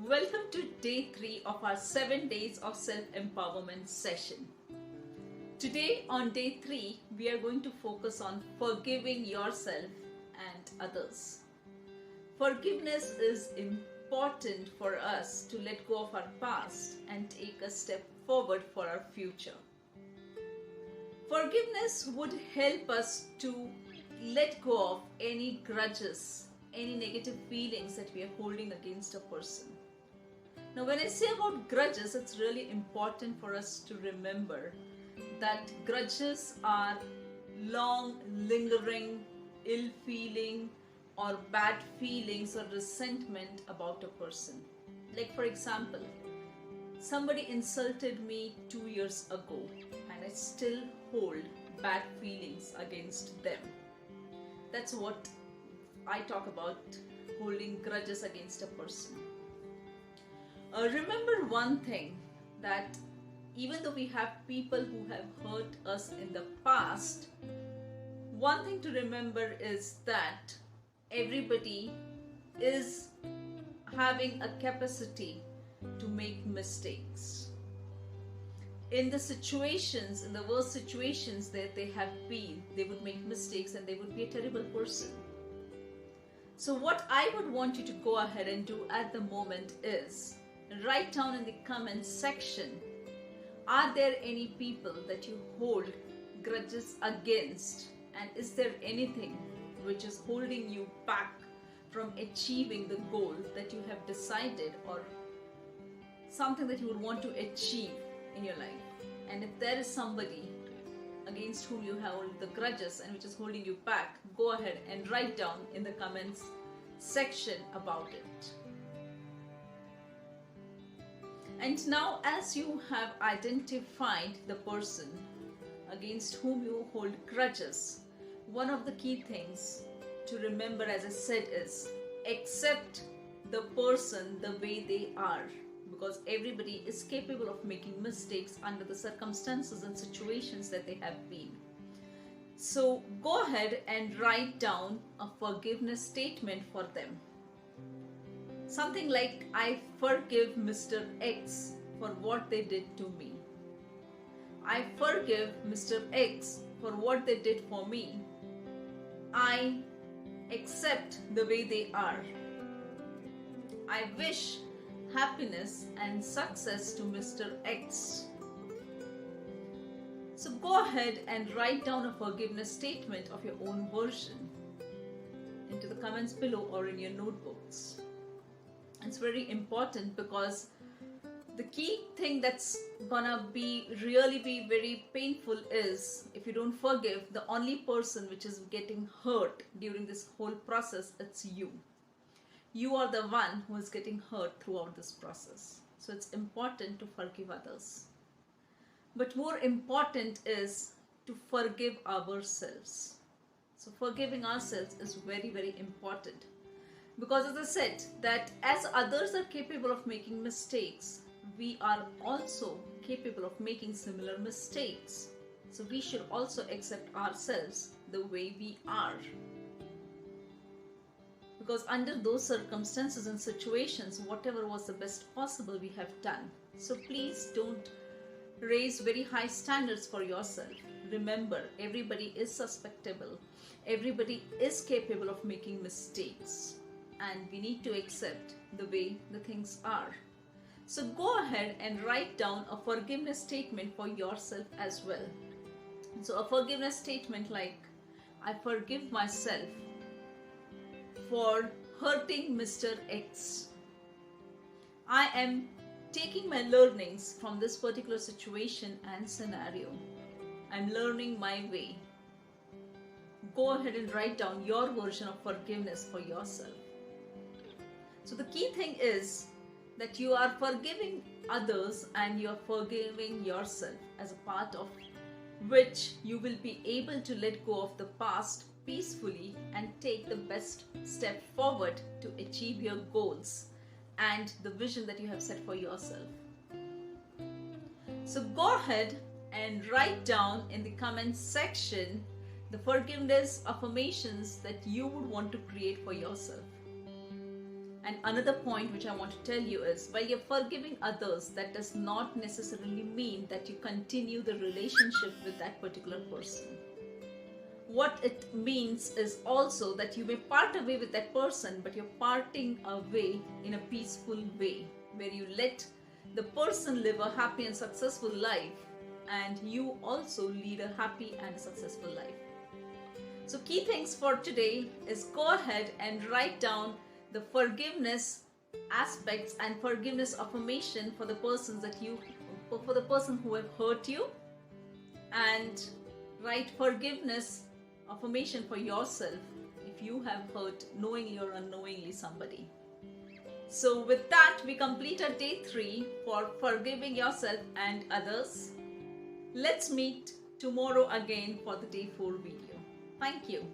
Welcome to day 3 of our 7 days of self-empowerment session. Today on day 3, we are going to focus on forgiving yourself and others. Forgiveness is important for us to let go of our past and take a step forward for our future. Forgiveness would help us to let go of any grudges, any negative feelings that we are holding against a person. Now, when I say about grudges, it's really important for us to remember that grudges are long, lingering, ill feeling or bad feelings or resentment about a person. Like, for example, somebody insulted me 2 years ago and I still hold bad feelings against them. That's what I talk about, holding grudges against a person. Remember one thing, that even though we have people who have hurt us in the past, one thing to remember is that everybody is having a capacity to make mistakes. In the situations, in the worst situations that they have been, they would make mistakes and they would be a terrible person. So what I would want you to go ahead and do at the moment is write down in the comments section, are there any people that you hold grudges against, and is there anything which is holding you back from achieving the goal that you have decided, or something that you would want to achieve in your life? And if there is somebody against whom you hold the grudges and which is holding you back, go ahead and write down in the comments section about it. And now, as you have identified the person against whom you hold grudges, one of the key things to remember, as I said, is accept the person the way they are, because everybody is capable of making mistakes under the circumstances and situations that they have been. So go ahead and write down a forgiveness statement for them. Something like, I forgive Mr. X for what they did to me. I forgive Mr. X for what they did for me. I accept the way they are. I wish happiness and success to Mr. X. So go ahead and write down a forgiveness statement of your own version into the comments below or in your notebooks. It's very important, because the key thing that's gonna be very painful is if you don't forgive, the only person which is getting hurt during this whole process, it's you. You are the one who is getting hurt throughout this process. So it's important to forgive others. But more important is to forgive ourselves. So forgiving ourselves is very important. Because as I said, that as others are capable of making mistakes, we are also capable of making similar mistakes. So we should also accept ourselves the way we are. Because under those circumstances and situations, whatever was the best possible we have done. So please don't raise very high standards for yourself. Remember, everybody is susceptible. Everybody is capable of making mistakes. And we need to accept the way the things are. So go ahead and write down a forgiveness statement for yourself as well. So a forgiveness statement like, I forgive myself for hurting Mr. X. I am taking my learnings from this particular situation and scenario. I'm learning my way. Go ahead and write down your version of forgiveness for yourself. So the key thing is that you are forgiving others and you are forgiving yourself, as a part of which you will be able to let go of the past peacefully and take the best step forward to achieve your goals and the vision that you have set for yourself. So go ahead and write down in the comments section the forgiveness affirmations that you would want to create for yourself. And another point which I want to tell you is, while you're forgiving others, that does not necessarily mean that you continue the relationship with that particular person. What it means is also that you may part away with that person, but you're parting away in a peaceful way, where you let the person live a happy and successful life, and you also lead a happy and successful life. So key things for today is go ahead and write down the forgiveness aspects and forgiveness affirmation for the persons for the person who have hurt you, and write forgiveness affirmation for yourself if you have hurt knowingly or unknowingly somebody. So with that, we complete our day 3 for forgiving yourself and others. Let's meet tomorrow again for the day 4 video. Thank you.